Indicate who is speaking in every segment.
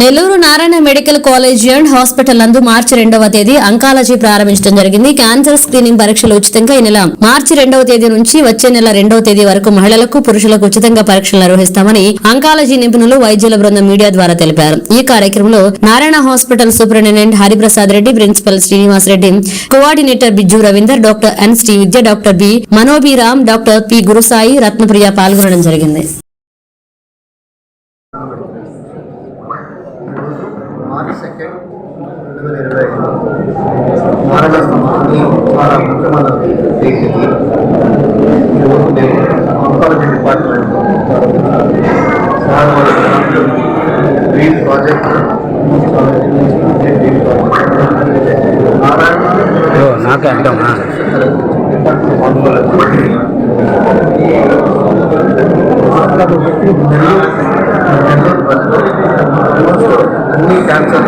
Speaker 1: Nellore Narayana medical college and hospital నందు మార్చి 2వ తేదీ అంకాలజీ ప్రారంభించడం జరిగింది. క్యాన్సర్ స్క్రీనింగ్ పరీక్షలు ఉచితంగా ఈ నెల మార్చి 2వ తేదీ నుంచి వచ్చే నెల 2వ తేదీ వరకు మహిళలకు పురుషులకు ఉచితంగా పరీక్షలు నిర్వహిస్తామని అంకాలజీ నిపుణులు వైద్యుల బృందం మీడియా ద్వారా తెలిపారు. ఈ కార్యక్రమంలో Narayana hospital superintendent Hariprasad Reddy, principal Srinivas Reddy, coordinator Bijju Ravinder, doctor N Srividya, doctor B Manobiram, doctor P Gurusai, Ratnapriya పాల్గొనడం జరిగింది.
Speaker 2: మార్చి 2, 2025 నారాయణ చాలా ముఖ్యమైన తేదీకి ఈరోజు మేము ఆంకాలజీ డిపార్ట్మెంట్ గ్రీన్ ప్రాజెక్ట్ అన్ని క్యాన్సర్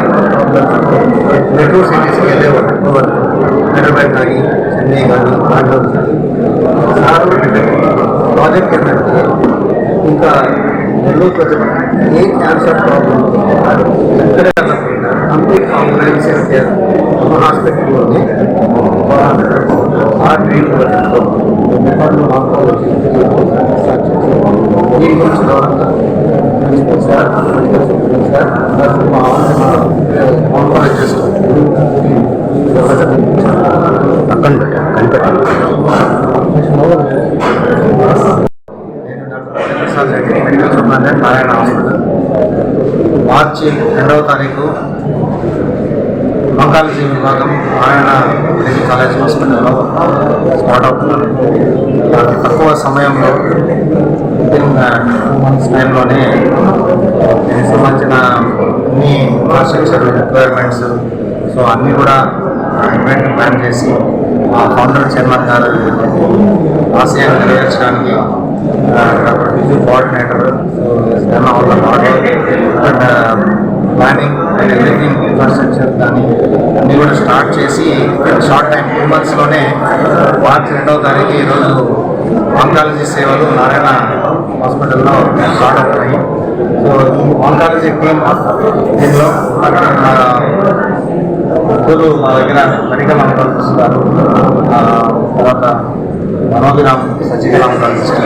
Speaker 2: నెల్లూరు సిటీస్కి వెళ్ళేవాళ్ళు. హైదరాబాద్ కానీ, చెన్నై కానీ, బెంగళూరు కానీ. సార్ ప్రాజెక్ట్ ఏంటంటే ఇంకా నెల్లూరు ప్రజలు ఏ క్యాన్సర్ ప్రాబ్లం ఎక్కడే వెళ్ళకపోయినా కంప్లీట్ కాంప్రహెన్సివ్ కేర్ హాస్పిటల్లోనే ఆ గ్రీన్ ప్రాజెక్ట్లో దీని గురించి గౌరవంగా సార్ ఆంకాలజిస్ట్ నేను doctor Hariprasad Reddy, medical superintendent Narayana hospital. March 2వ తారీఖు ఆంకాలజీ విభాగం నారాయణ మెడికల్ కాలేజ్ హాస్పిటల్లో స్టార్ట్ అవుతున్నాను. తక్కువ సమయంలో వితిన్ 2 months టైంలోనే దీనికి సంబంధించిన అన్ని ఇన్ఫ్రాస్ట్రక్చర్ రిక్వైర్మెంట్స్ అన్నీ కూడా ఈవెంట్ ప్లాన్ చేసి మా ఫౌండర్ చైర్మన్ గారు ఆశయాన్ని నెరవేర్చడానికి doctor Biju coordinator and planning and everything infrastructure కానీ అన్నీ కూడా స్టార్ట్ చేసి షార్ట్ టైం 2 monthsలోనే మార్చి 2వ తారీఖు ఈరోజు ఆంకాలజీ సేవలు నారాయణ హాస్పిటల్లో స్టార్ట్ అవుతున్నాయి. ఈ ఆంకాలజీ టీమ్ దీనిలో ముగ్గురు మా దగ్గర మెడికల్ ఆంకాలజిస్ట్ గారు, తర్వాత Manobiram surgical oncologist,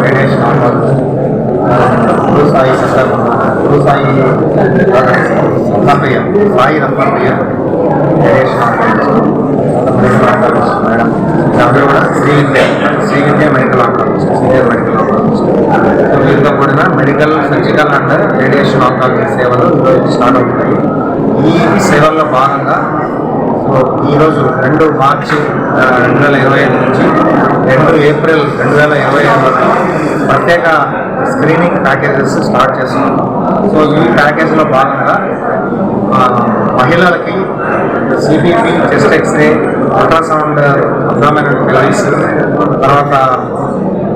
Speaker 2: radiation oncologist, Gurusai Ratnapriya radiation oncologist madam, అందరూ కూడా Srividya medical oncologist, senior medical oncologist. వీరితో కూడిన medical, surgical and radiation oncology సేవలు ఈరోజు స్టార్ట్ అవుతాయి. ఈ సేవల్లో భాగంగా ఈరోజు 2 మార్చి 2025 నుంచి 2 ఏప్రిల్ 2025 వరకు ప్రత్యేక స్క్రీనింగ్ ప్యాకేజెస్ స్టార్ట్ చేస్తున్నాం. ఈ ప్యాకేజ్లో భాగంగా మహిళలకి CBP, chest X-ray, ultrasound, abdominal pelvis, తర్వాత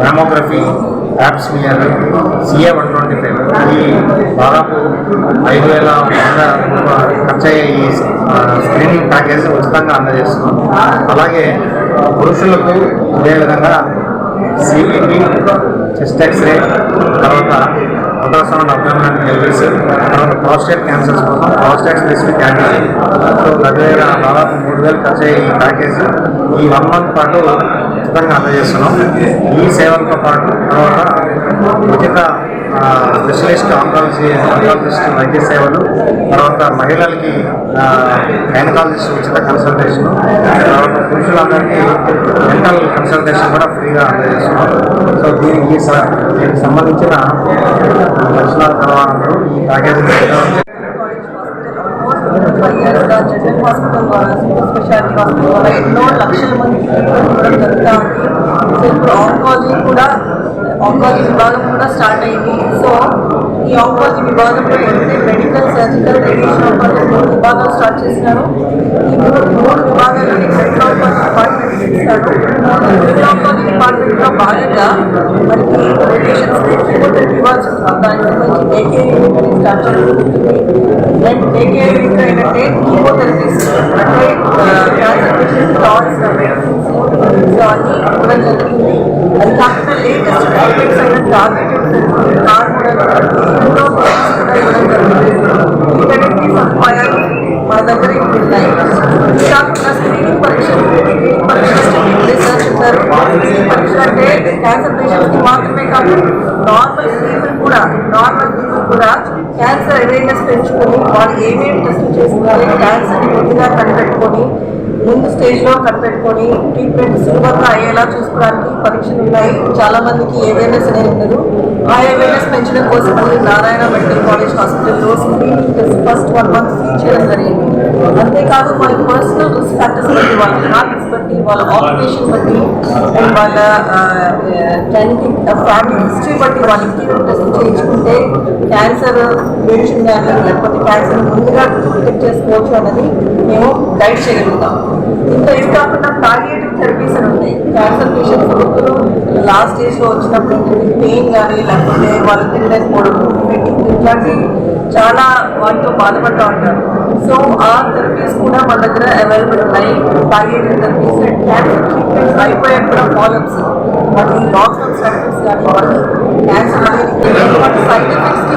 Speaker 2: మ్యామోగ్రఫీ, యాప్స్మియర్, CA-125 ఈ దాదాపు 5,100 ఖర్చు అయ్యే ఈ స్క్రీనింగ్ ప్యాకేజ్ ఉచితంగా అందజేస్తున్నాం. అలాగే పురుషులకు అదేవిధంగా సిబిపి, చెస్ట్ ఎక్స్రే, తర్వాత అల్ట్రాసౌండ్, అబ్డామినల్ పెల్విస్, తర్వాత ప్రాస్టేట్ క్యాన్సర్స్ కోసం ప్రాస్టేట్ స్పెసిఫిక్ యాంటీజెన్ దాదాపు 3,000 ఖర్చు అయ్యే ఈ ప్యాకేజ్ ఈ 1 month పాటు ఉచితంగా అందజేస్తున్నాం. ఈ సేవలతో పాటు తర్వాత ఉచిత స్పెషలిస్ట్ ఆంకాలజిస్ట్ వైద్య సేవలు, తర్వాత మహిళలకి గైనకాలజిస్ట్ ఉచిత కన్సల్టేషన్, తర్వాత పురుషులందరికీ మెంటల్ కన్సల్టేషన్ కూడా ఫ్రీగా అందజేస్తున్నాం. దీనికి సంబంధించిన లక్షణాల తర్వాత ఈ ప్యాకేజీ
Speaker 3: జనరల్ హాస్పిటల్ ద్వారా, సూపర్ స్పెషాలిటీ హాస్పిటల్ ద్వారా ఎన్నో లక్షల మందికి చూడడం జరుగుతూ ఉంది. ఇప్పుడు ఆంకాలజీ విభాగం కూడా స్టార్ట్ అయింది. ఈ ఆంకాలజీ విభాగంలో ఏదైతే మెడికల్, సర్జికల్, రేడియేషన్ ఆంకాలజీ 3 విభాగాలు స్టార్ట్ చేసినారు. ఈ 3 విభాగాల్లో మెడికల్ ఆంకాలజీ డిపార్ట్మెంట్ ఇస్తారు. మెడికల్ ఆంకాలజీ డిపార్ట్మెంట్లో భాగంగా మనకి రేడియేషన్ కీమోథెరపీ ఇవ్వాల్సి ఉంటుంది. దానికి సంబంధించి డే కేర్ యూనిట్ స్టార్ట్ చేయడం జరుగుతుంది. అండ్ డే కేర్ యూనిట్ ఏంటంటే కీమోథెరపీస్ అంటే క్యాన్సర్ పేషెంట్స్ కావాల్సిన మెడిసిన్స్ అన్నీ ఇవ్వడం జరుగుతుంది. అది కాకుండా లేటెస్ట్ ట్రీట్మెంట్స్ అయిన టార్గెటెడ్ హార్మోనల్ కూడా ఇవ్వడం జరుగుతుంది. క్యాన్సర్ పేషెంట్స్కి మాత్రమే కాదు నార్మల్ పీపుల్ కూడా క్యాన్సర్ అవేర్నెస్ పెంచుకొని వాళ్ళు ఏమేమి టెస్ట్ చేసుకోవాలి, క్యాన్సర్ని ముందుగా కనిపెట్టుకొని ముందు స్టేజ్లో కనిపెట్టుకొని ట్రీట్మెంట్ సులభంగా అయ్యేలా చూసుకోవడానికి పరీక్షలు ఉన్నాయి. చాలా మందికి అవేర్నెస్ అనేది ఉండదు. ఆ అవేర్నెస్ పెంచడం కోసం నారాయణ మెడికల్ కాలేజ్ హాస్పిటల్లో screening test first 1 month free చేయడం జరిగింది. అంతేకాదు వాళ్ళ పర్సనల్ రిస్క్ ఫ్యాక్టర్స్ బట్టి, వాళ్ళ హ్యాబిట్స్ బట్టి, వాళ్ళ ఆక్యుపేషన్ బట్టి అండ్ వాళ్ళ జెనెటిక్ ఫ్యామిలీ హిస్టరీ బట్టి వాళ్ళకి టెస్ట్ చేయించుకుంటే క్యాన్సర్ ప్రివెన్షన్ కానీ లేకపోతే క్యాన్సర్ ముందుగా డిటెక్ట్ చేసుకోవచ్చు అన్నది మేము గైడ్ చేయగలుగుతాం. ఇంకా ఇది కాకుండా పాలియేటివ్ థెరపీస్ అని ఉంటాయి. క్యాన్సర్ పేషెంట్స్ ఒకరు లాస్ట్ స్టేజ్లో వచ్చినప్పుడు పెయిన్ కానీ లేకపోతే వాళ్ళు తినలేకపోవడం, ఇట్లాంటి చాలా వాటితో బాధపడుతూ ఉంటారు. సో ఆ థెరపీస్ కూడా మన దగ్గర అవైలబుల్ ఉన్నాయి. Palliative therapies and cancer treatments అయిపోయాక కూడా ఫాలోఅప్స్, వాటి లాంగ్ టర్మ్ సైడ్ ఎఫెక్ట్స్ కానీ వాళ్ళు క్యాన్సర్ అనేది సైడ్ ఎఫెక్ట్స్కి